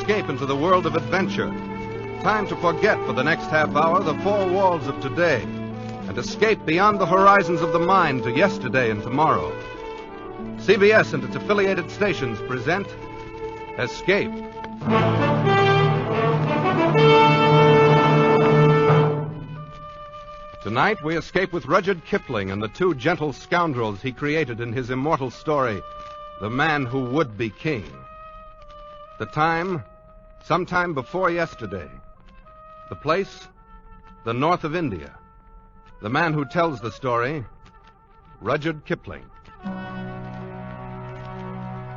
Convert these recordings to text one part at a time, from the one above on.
escape into the world of adventure. Time to forget for the next half hour the four walls of today and escape beyond the horizons of the mind to yesterday and tomorrow. CBS and its affiliated stations present Escape. Tonight we escape with Rudyard Kipling and the two gentle scoundrels he created in his immortal story, The Man Who Would Be King. The time, sometime before yesterday. The place, the north of India. The man who tells the story, Rudyard Kipling.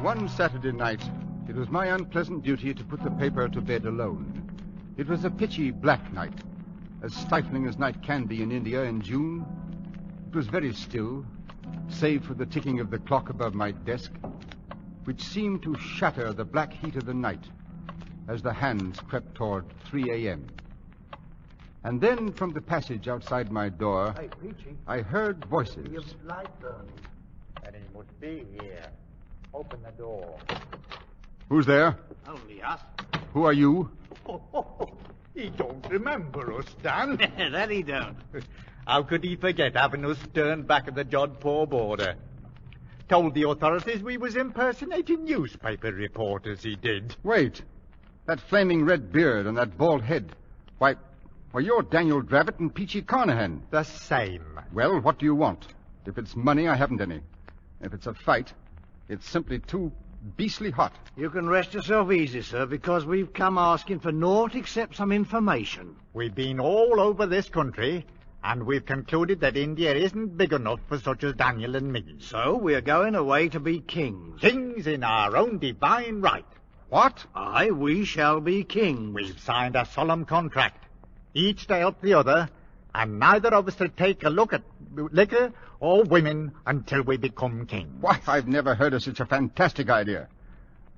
One Saturday night, it was my unpleasant duty to put the paper to bed alone. It was a pitchy black night, as stifling as night can be in India in June. It was very still, save for the ticking of the clock above my desk, which seemed to shatter the black heat of the night as the hands crept toward 3 a.m. And then from the passage outside my door, Hey, Peachy. I heard voices. Your light burning. And he must be here. Open the door. Who's there? Only us. Who are you? He don't remember us, Dan. That he don't. How could he forget having us turned back at the Jodhpur border? Told the authorities we was impersonating newspaper reporters, he did. Wait. That flaming red beard and that bald head. Why, you're Daniel Dravett and Peachy Carnahan. The same. Well, what do you want? If it's money, I haven't any. If it's a fight, it's simply too beastly hot. You can rest yourself easy, sir, because we've come asking for naught except some information. We've been all over this country, and we've concluded that India isn't big enough for such as Daniel and me. So we're going away to be kings. Kings in our own divine right. What? Aye, we shall be kings. We've signed a solemn contract, each to help the other, and neither of us will take a look at liquor or women until we become kings. Why, I've never heard of such a fantastic idea.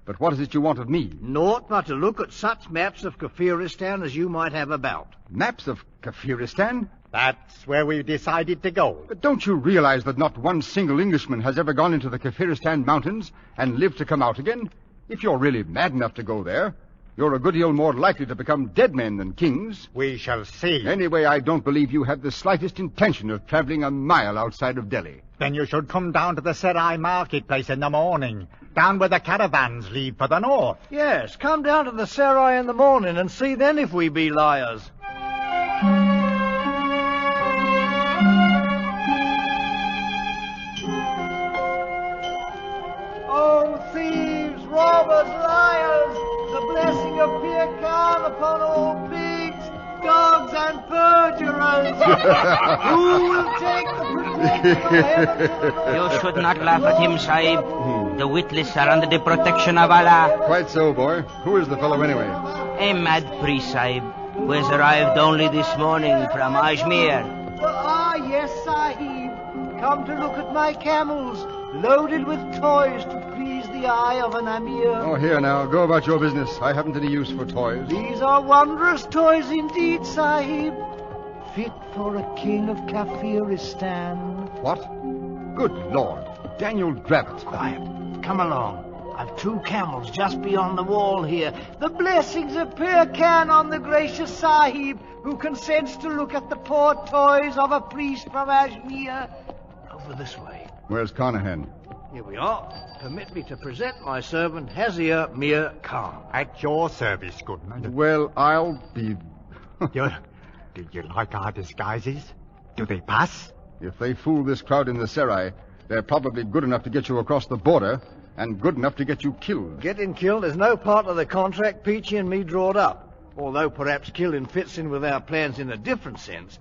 But what is it you want of me? Naught but to look at such maps of Kafiristan as you might have about. Maps of Kafiristan? That's where we've decided to go. But don't you realize that not one single Englishman has ever gone into the Kafiristan mountains and lived to come out again? If you're really mad enough to go there, you're a good deal more likely to become dead men than kings. We shall see. Anyway, I don't believe you have the slightest intention of traveling a mile outside of Delhi. Then you should come down to the Serai marketplace in the morning, down where the caravans leave for the north. Yes, come down to the Serai in the morning and see then if we be liars. Oh, thieves, robbers, liars, the blessing of Pir Khan upon all pigs, dogs, and perjurers. Who will take the protection of heaven? You should not laugh at him, Sahib. The witless are under the protection of Allah. Quite so, boy. Who is the fellow anyway? A mad priest, Sahib, who has arrived only this morning from Ajmer. Yes, Sahib. Come to look at my camels, loaded with toys to please the eye of an Amir. Oh, here now. Go about your business. I haven't any use for toys. These are wondrous toys indeed, Sahib. Fit for a king of Kafiristan. What? Good Lord. Daniel Dravett. Quiet. Come along. I've 2 camels just beyond the wall here. The blessings of Pir Khan on the gracious Sahib, who consents to look at the poor toys of a priest from Ajmer. Over this way. Where's Carnahan? Here we are. Permit me to present my servant, Hazir Mir Khan. At your service, goodman. Well, I'll be... Do you like our disguises? Do they pass? If they fool this crowd in the Serai, they're probably good enough to get you across the border and good enough to get you killed. Getting killed is no part of the contract Peachy and me drawed up. Although perhaps killing fits in with our plans in a different sense.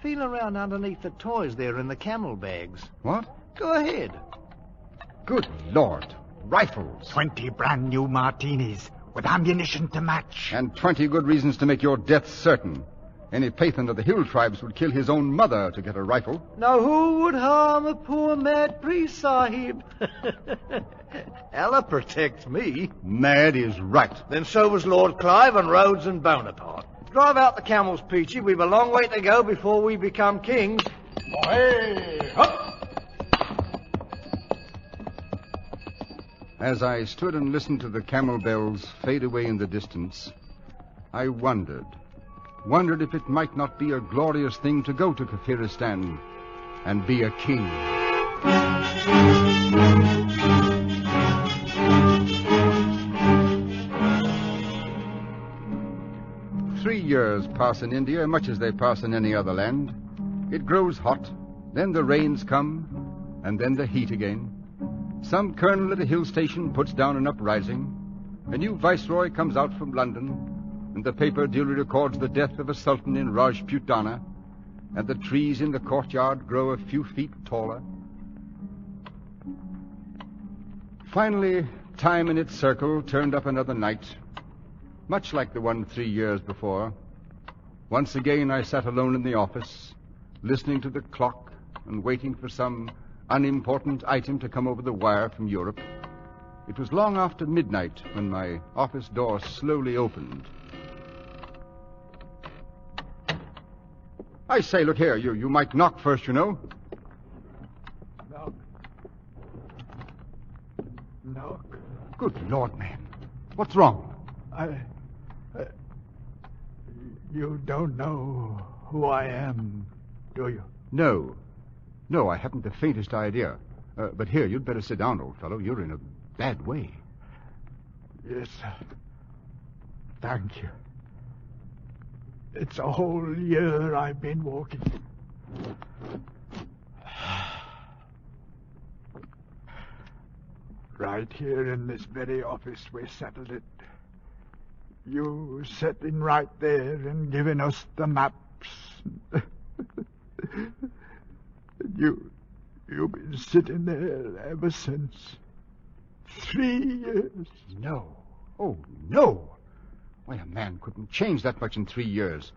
Feel around underneath the toys there in the camel bags. What? Go ahead. Good Lord. Rifles. 20 brand new martinis with ammunition to match. And 20 good reasons to make your death certain. Any Pathan of the hill tribes would kill his own mother to get a rifle. Now who would harm a poor mad priest, Sahib? Allah protects me. Mad is right. Then so was Lord Clive and Rhodes and Bonaparte. Drive out the camels, Peachy. We've a long way to go before we become kings. Hey, up! As I stood and listened to the camel bells fade away in the distance, I wondered if it might not be a glorious thing to go to Kafiristan and be a king. 3 years pass in India much as they pass in any other land. It grows hot, then the rains come, and then the heat again. Some colonel at a hill station puts down an uprising. A new viceroy comes out from London, and the paper duly records the death of a sultan in Rajputana, and the trees in the courtyard grow a few feet taller. Finally, time in its circle turned up another night, much like the one 3 years before. Once again I sat alone in the office, listening to the clock and waiting for some unimportant item to come over the wire from Europe. It was long after midnight when my office door slowly opened. I say, look here, you might knock first, you know. Knock. Good Lord, man. What's wrong? You don't know who I am, do you? No, I haven't the faintest idea. But here, you'd better sit down, old fellow. You're in a bad way. Yes, thank you. It's a whole year I've been walking. Right here in this very office we settled it. You sitting right there and giving us the maps. You've been sitting there ever since. 3 years. No. Oh, no. Why, a man couldn't change that much in 3 years.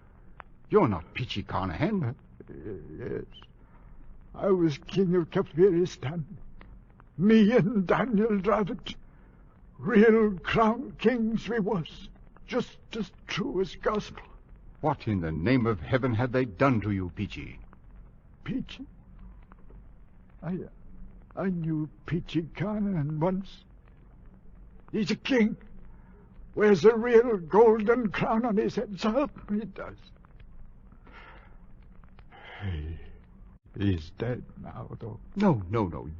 You're not Peachy Carnahan. Yes. I was king of Kafiristan. Me and Daniel Dravit. Real crown kings we was. Just as true as gospel. What in the name of heaven had they done to you, Peachy? Peachy? I knew Peachy Carnahan once. He's a king. Wears a real golden crown on his head, so help me, he does. He's dead now, though. No.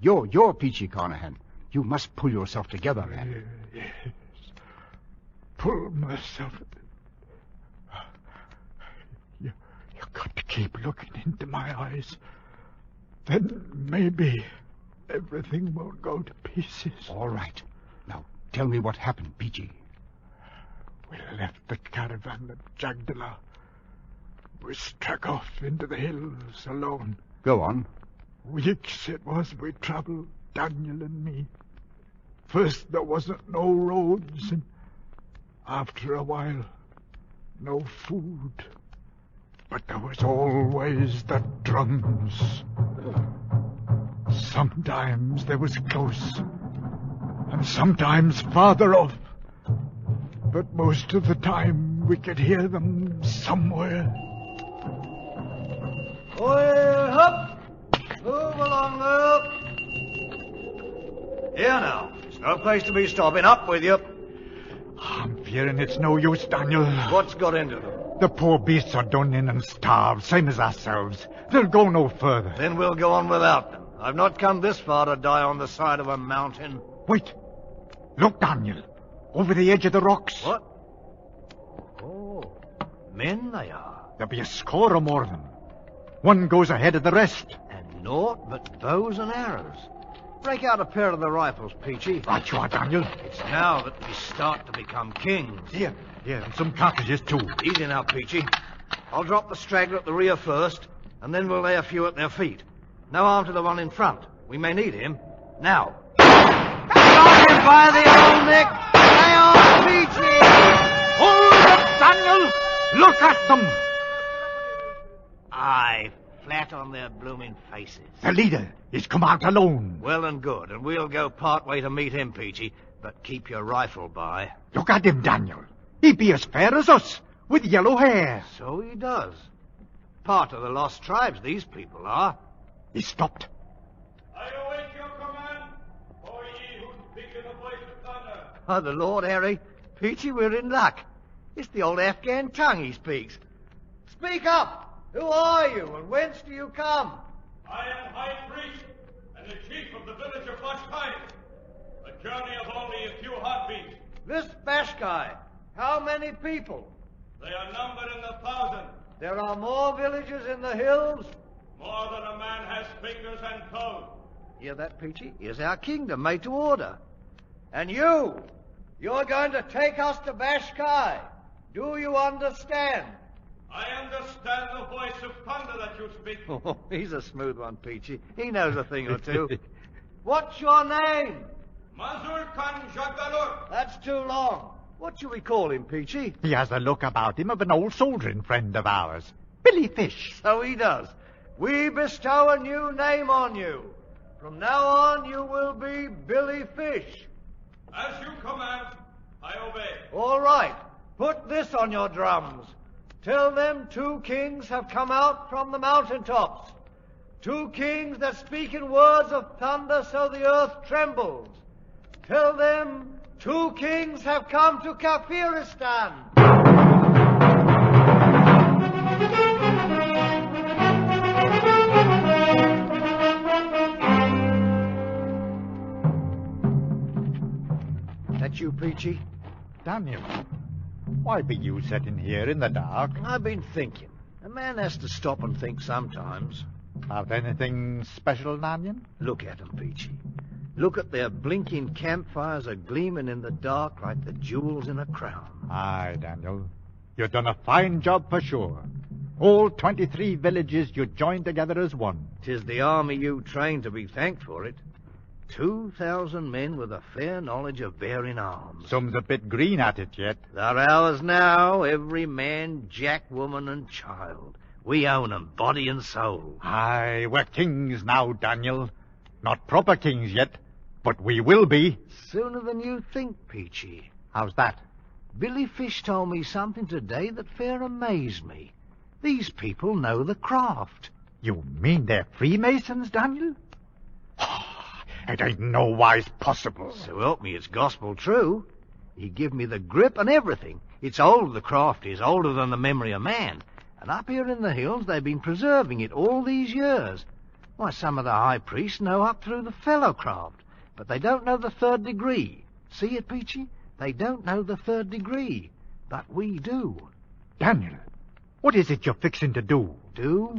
You're Peachy Carnahan. You must pull yourself together, man. Yes. Pull myself. You got to keep looking into my eyes. Then maybe everything will go to pieces. All right. Now, tell me what happened, Peachy. We left the caravan at Jagdala. We struck off into the hills alone. Go on. Weeks it was we travelled, Daniel and me. First there wasn't no roads, and after a while, no food. But there was always the drums. Sometimes they was close, and sometimes farther off. But most of the time we could hear them somewhere. Oi, hup! Move along, up! Here now. It's no place to be stopping. Up with you. I'm fearing it's no use, Daniel. What's got into them? The poor beasts are done in and starved, same as ourselves. They'll go no further. Then we'll go on without them. I've not come this far to die on the side of a mountain. Wait. Look, Daniel. Over the edge of the rocks. What? Oh, men they are. There'll be a score or more of them. One goes ahead of the rest. And naught but bows and arrows. Break out a pair of the rifles, Peachy. Right you are, Daniel. It's now that we start to become kings. Here, and some cartridges, too. Easy now, Peachy. I'll drop the straggler at the rear first, and then we'll lay a few at their feet. No harm to the one in front. We may need him. Now. Got him by the old neck! Lay on, Peachy! Hold it, Daniel! Look at them! Aye, flat on their blooming faces. The leader is come out alone. Well and good, and we'll go part way to meet him, Peachy. But keep your rifle by. Look at him, Daniel. He be as fair as us, with yellow hair. So he does. Part of the lost tribes, these people are. He stopped. I await your command, or ye who speak in the voice Oh, the Lord Harry. Peachy, we're in luck. It's the old Afghan tongue he speaks. Speak up! Who are you, and whence do you come? I am High Priest, and the chief of the village of Bashkai. A journey of only a few heartbeats. This Bashkai, how many people? They are numbered in the thousands. There are more villages in the hills? More than a man has fingers and toes. Hear that, Peachy? Here's our kingdom made to order. And you're going to take us to Bashkai. Do you understand? I understand the voice of thunder that you speak. Oh, he's a smooth one, Peachy. He knows a thing or two. What's your name? Mazur Khan Jagdalur. That's too long. What shall we call him, Peachy? He has a look about him of an old soldiering friend of ours. Billy Fish. So he does. We bestow a new name on you. From now on, you will be Billy Fish. As you command, I obey. All right. Put this on your drums. Tell them 2 kings have come out from the mountaintops. 2 kings that speak in words of thunder so the earth trembles. Tell them 2 kings have come to Kafiristan. That you, Peachy? Daniel, why be you sitting here in the dark? I've been thinking. A man has to stop and think sometimes. About anything special, Daniel? Look at 'em, Peachy. Look at their blinking campfires a-gleaming in the dark like the jewels in a crown. Aye, Daniel. You've done a fine job for sure. All 23 villages you joined together as one. 'Tis the army you trained to be thanked for it. 2,000 men with a fair knowledge of bearing arms. Some's a bit green at it yet. They're ours now, every man, jack, woman, and child. We own 'em, body and soul. Aye, we're kings now, Daniel. Not proper kings yet, but we will be. Sooner than you think, Peachy. How's that? Billy Fish told me something today that fair amazed me. These people know the craft. You mean they're Freemasons, Daniel? It ain't no wise possible. So help me, it's gospel true. He give me the grip and everything. It's old, the craft is, older than the memory of man. And up here in the hills, they've been preserving it all these years. Why, some of the high priests know up through the fellow craft, but they don't know the 3rd degree. See it, Peachy? They don't know the 3rd degree, but we do. Daniel, what is it you're fixing to do?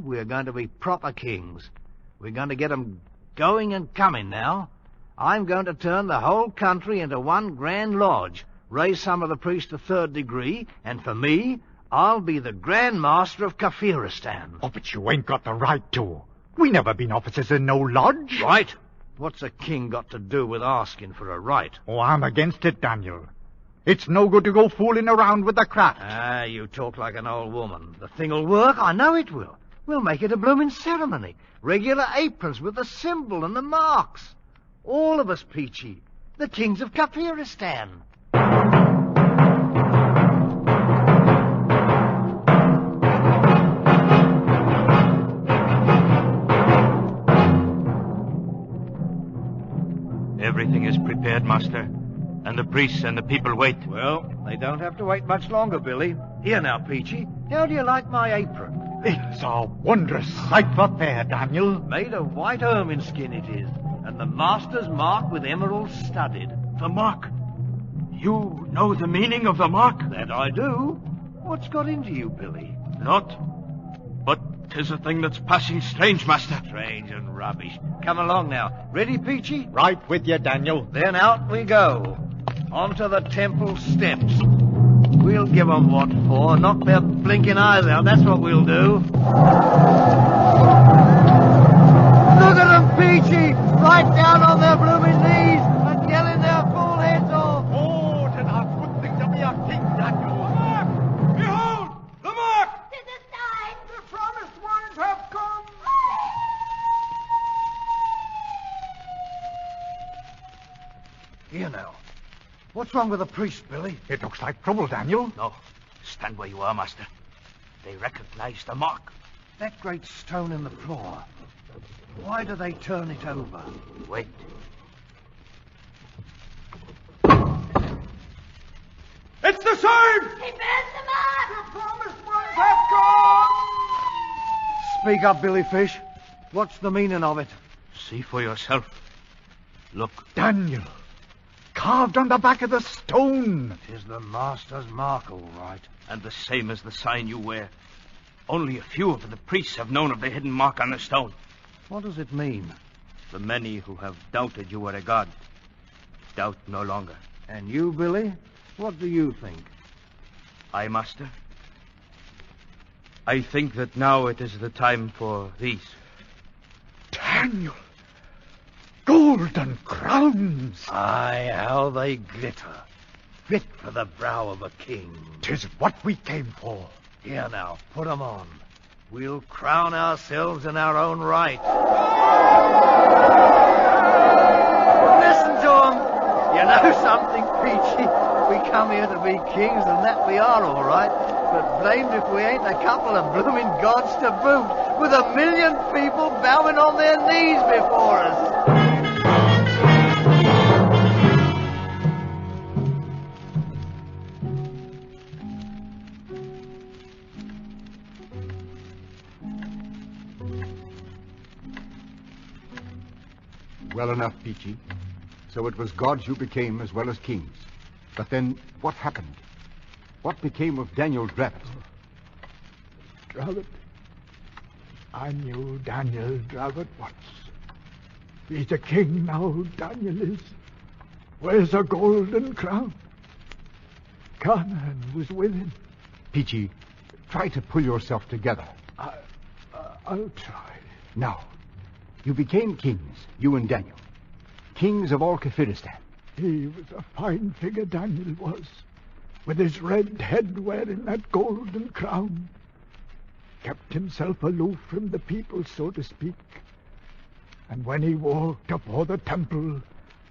We're going to be proper kings. We're going to get 'em going and coming now. I'm going to turn the whole country into one grand lodge, raise some of the priests to 3rd degree, and for me, I'll be the Grand Master of Kafiristan. Oh, but you ain't got the right to. We never been officers in no lodge. Right? What's a king got to do with asking for a right? Oh, I'm against it, Daniel. It's no good to go fooling around with the craft. Ah, you talk like an old woman. The thing'll work, I know it will. We'll make it a blooming ceremony. Regular aprons with the symbol and the marks. All of us, Peachy. The kings of Kafiristan. Everything is prepared, Master. And the priests and the people wait. Well, they don't have to wait much longer, Billy. Here now, Peachy. How do you like my apron? It's a wondrous sight for fair, Daniel. Made of white ermine skin it is, and the master's mark with emeralds studded. The mark. You know the meaning of the mark? That I do. What's got into you, Billy? Not. But 'tis a thing that's passing strange, Master. Strange and rubbish. Come along now. Ready, Peachy? Right with you, Daniel. Then out we go. Onto the temple steps. We'll give 'em what for. Knock their blinking eyes out. That's what we'll do. Look at 'em, Peachy! Right down on their blooming knees and yelling their full heads off. Oh, 'tis a good thing to be a king, Daniel. The mark! Behold! The mark! Tis a sign! The promised ones have come! Here now. What's wrong with the priest, Billy? It looks like trouble, Daniel. No, stand where you are, Master. They recognize the mark. That great stone in the floor. Why do they turn it over? Wait. the sign! He bears the mark! The promised ones have gone! Speak up, Billy Fish. What's the meaning of it? See for yourself. Look. Daniel, carved on the back of the stone. Tis the master's mark, all right. And the same as the sign you wear. Only a few of the priests have known of the hidden mark on the stone. What does it mean? The many who have doubted you were a god doubt no longer. And you, Billy? What do you think? I, master? I think that now it is the time for these. Daniel, golden crowns. Aye, how they glitter. Fit for the brow of a king. 'Tis what we came for. Here now, put 'em on. We'll crown ourselves in our own right. Listen to 'em. You know something, Peachy? We come here to be kings, and that we are, all right. But blamed if we ain't a couple of blooming gods to boot, with 1,000,000 people bowing on their knees before us. Well enough, Peachy. So it was gods you became as well as kings. But then, what happened? What became of Daniel Dravett? Dravett? I knew Daniel Dravett once. He's a king now, Daniel is. Wears a golden crown. Conrad was with him. Peachy, try to pull yourself together. I'll try. Now, you became kings, you and Daniel. Kings of all Kafiristan. He was a fine figure, Daniel was, with his red head wearing that golden crown. Kept himself aloof from the people, so to speak. And when he walked up o'er the temple,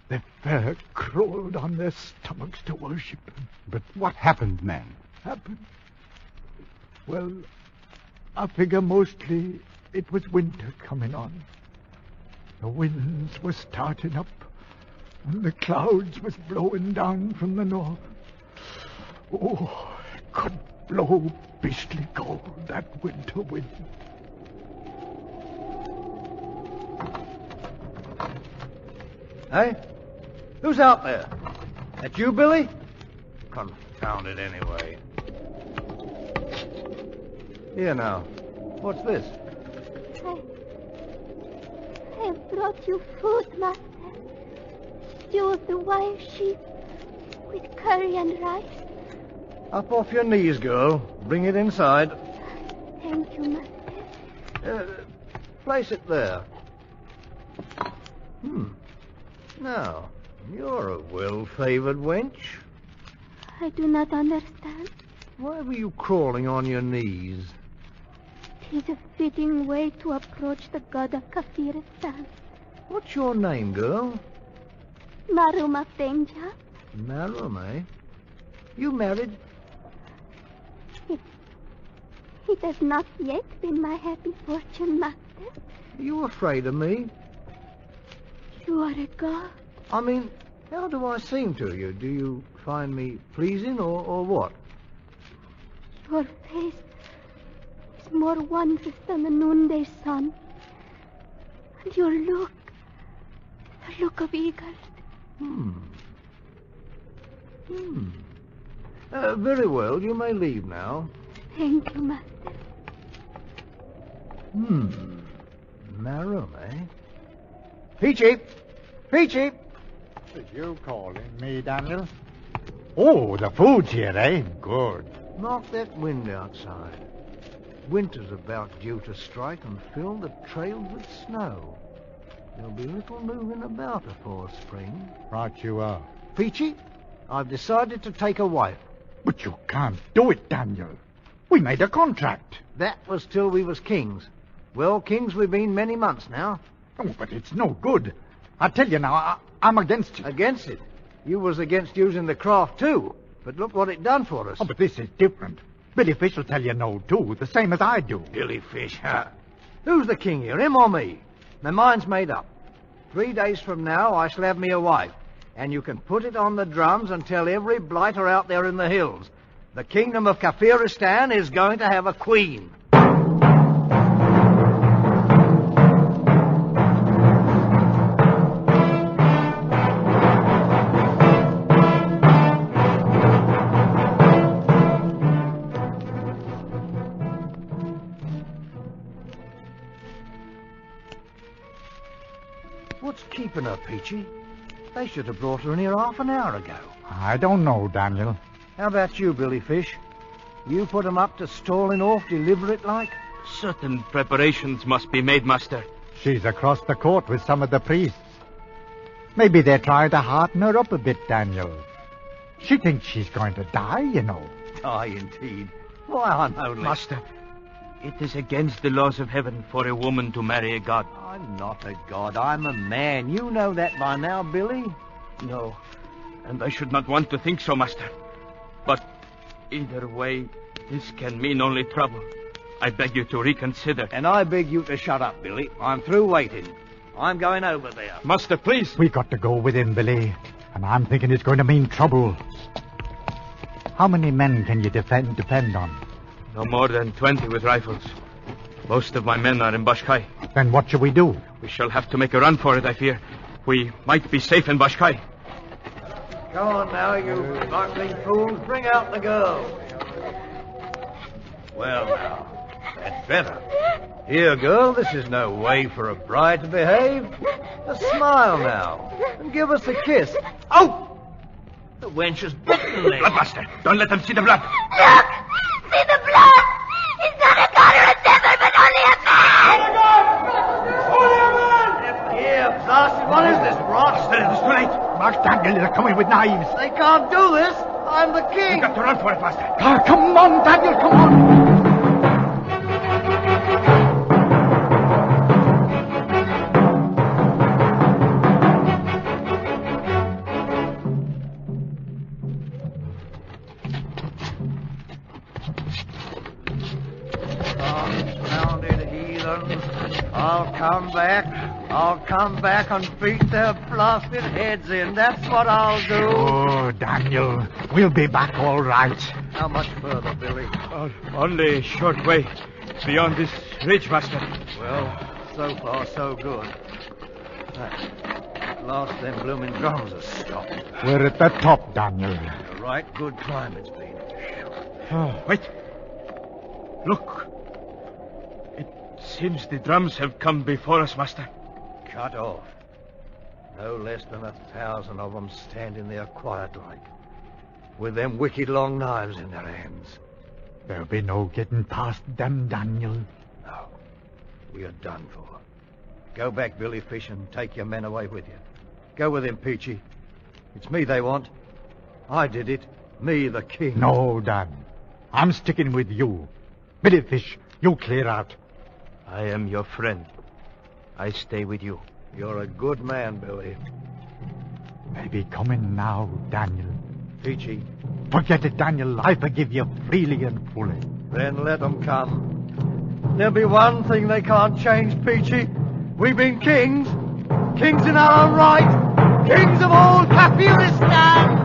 they fair crawled on their stomachs to worship him. But what happened, man? Happened? Well, I figure mostly it was winter coming on. The winds were starting up, and the clouds was blowing down from the north. Oh, it could blow beastly cold, that winter wind. Hey? Who's out there? That you, Billy? Confound it anyway. Here now. What's this? I have brought you food, master. Stew of the wild sheep with curry and rice. Up off your knees, girl. Bring it inside. Thank you, master. Place it there. Now, you're a well-favored wench. I do not understand. Why were you crawling on your knees? It is a fitting way to approach the god of Kafiristan. What's your name, girl? Marum of Danger. Marum, eh? You married? It has not yet been my happy fortune, master. Are you afraid of me? You are a god. I mean, how do I seem to you? Do you find me pleasing or what? Your face is more wondrous than the noonday sun. And your look, the look of eagles. Very well, you may leave now. Thank you, master. Marum, eh? Peachy! Peachy! Is you calling me, Daniel? Oh, the food's here, eh? Good. Knock that wind outside. Winter's about due to strike and fill the trails with snow. There'll be little moving about afore spring. Right you are. Peachy, I've decided to take a wife. But you can't do it, Daniel. We made a contract. That was till we was kings. Well, kings we've been many months now. Oh, but it's no good. I tell you now, I'm against it. Against it? You was against using the craft, too. But look what it done for us. Oh, but this is different. Billy Fish will tell you no, too, the same as I do. Billy Fish, huh? Who's the king here, him or me? My mind's made up. 3 days from now, I shall have me a wife. and you can put it on the drums and tell every blighter out there in the hills. The kingdom of Kafiristan is going to have a queen. What's keeping her, Peachy? They should have brought her in here half an hour ago. I don't know, Daniel. How about you, Billy Fish? You put 'em up to stalling off deliberate like? Certain preparations must be made, Master. She's across the court with some of the priests. Maybe they're trying to hearten her up a bit, Daniel. She thinks she's going to die, you know. Die, indeed. Why, I'm only... Master, it is against the laws of heaven for a woman to marry a god. I'm not a god. I'm a man. You know that by now, Billy. No, and I should not want to think so, Master. But either way, this can mean only trouble. I beg you to reconsider. And I beg you to shut up, Billy. I'm through waiting. I'm going over there. Master, please. We got to go with him, Billy. And I'm thinking it's going to mean trouble. How many men can you depend on? No more than 20 with rifles. Most of my men are in Bashkai. Then what shall we do? We shall have to make a run for it, I fear. We might be safe in Bashkai. Go on now, you sparkling fools. Bring out the girl. Well, now, that's better. Here, girl, this is no way for a bride to behave. A smile now, and give us a kiss. Oh! The wench is bitten me. Blood, Master. Don't let them see the blood. Look! See the blood! He's not a god or a devil, but only a man! Here, blasted, what is this, rot? It is too late. Mark Daniel, they're coming with knives. They can't do this. I'm the king. You've got to run for it, Master. Ah, come on, Daniel, come on. Confounded heathens. I'll come back and beat their blasted heads in. That's what I'll do. Oh, Daniel, we'll be back all right. How much further, Billy? Only a short way. Beyond this ridge, Master. Well, so far, so good. At last, them blooming drums are stopped. We're at the top, Daniel. A right good climb it's been. Oh, wait. Look. It seems the drums have come before us, Master. Cut off. No less than 1,000 of them standing there quiet-like, with them wicked long knives in their hands. There'll be no getting past them, Daniel. No, we are done for. Go back, Billy Fish, and take your men away with you. Go with him, Peachy. It's me they want. I did it. Me, the king. No, Dan. I'm sticking with you. Billy Fish, you clear out. I am your friend. I stay with you. You're a good man, Billy. Maybe coming now, Daniel. Peachy. Forget it, Daniel. I forgive you freely and fully. Then let them come. There'll be one thing they can't change, Peachy. We've been kings. Kings in our own right. Kings of all Kafiristan.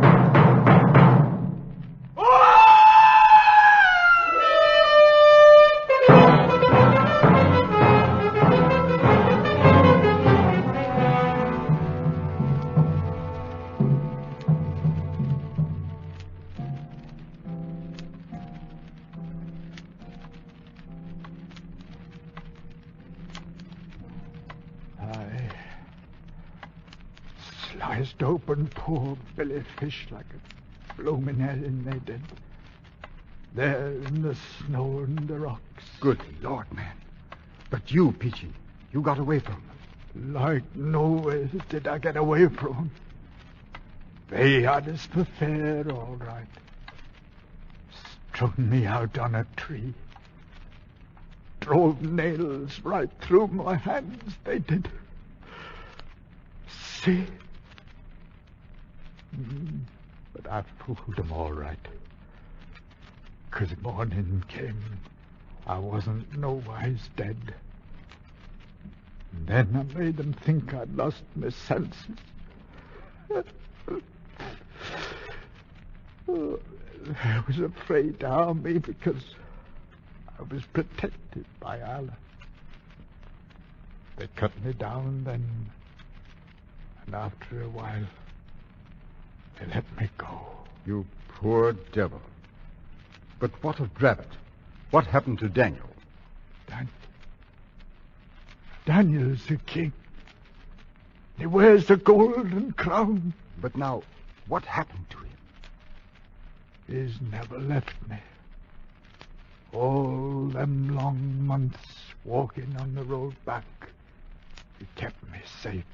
Sliced open poor Billy Fish like a bloomin' herring they did. There in the snow and the rocks. Good Lord, man. But you, Peachy, you got away from them. Like nowhere did I get away from 'em. They had us for fair, all right. Strung me out on a tree. Drove nails right through my hands, they did. See? But I fooled them all right. 'Cause morning came, I wasn't nowise dead. And then I made them think I'd lost my senses. There was afraid to harm me because I was protected by Allah. They cut me down then, and after a while, they let me go. You poor devil. But what of Dravot? What happened to Daniel? Daniel's the king. He wears the golden crown. But now, what happened to him? He's never left me. All them long months walking on the road back, he kept me safe.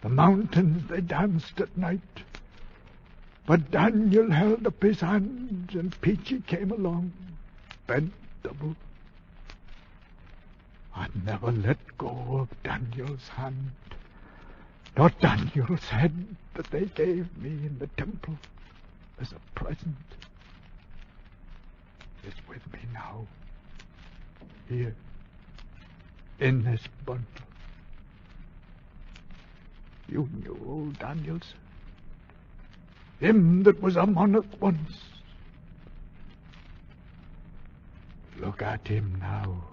The mountains, they danced at night. But Daniel held up his hands, and Peachy came along, bent double. I never let go of Daniel's hand, nor Daniel's head that they gave me in the temple as a present. It's with me now, here, in this bundle. You knew old Daniel, sir. Him that was a monarch once. Look at him now.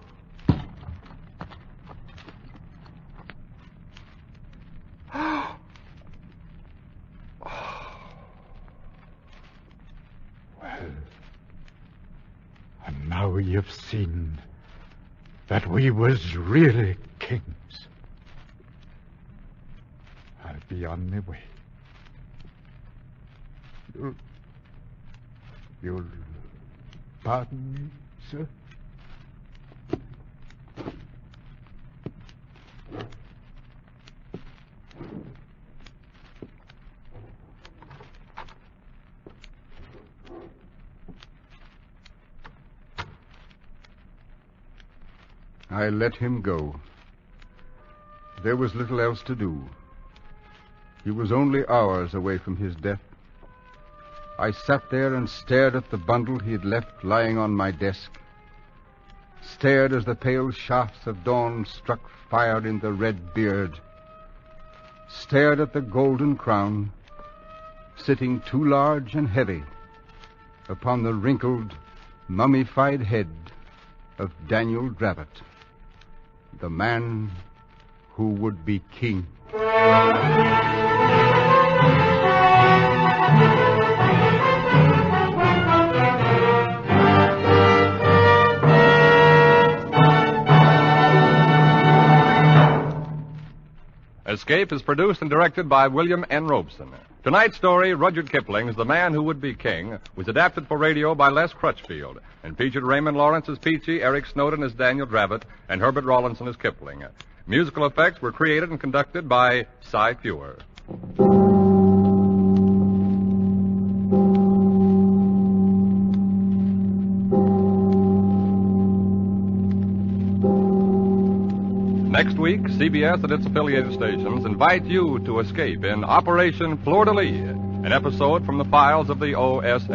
Well, and now you've seen that we was really kings. I'll be on my way. You'll pardon me, sir? I let him go. There was little else to do. He was only hours away from his death. I sat there and stared at the bundle he had left lying on my desk, stared as the pale shafts of dawn struck fire in the red beard, stared at the golden crown, sitting too large and heavy upon the wrinkled, mummified head of Daniel Dravot, the man who would be king. Escape is produced and directed by William N. Robeson. Tonight's story, Rudyard Kipling's The Man Who Would Be King, was adapted for radio by Les Crutchfield and featured Raymond Lawrence as Peachy, Eric Snowden as Daniel Dravot, and Herbert Rawlinson as Kipling. Musical effects were created and conducted by Cy Fewer. Next week, CBS and its affiliated stations invite you to escape in Operation Fleur-de-Lis, an episode from the files of the OSS.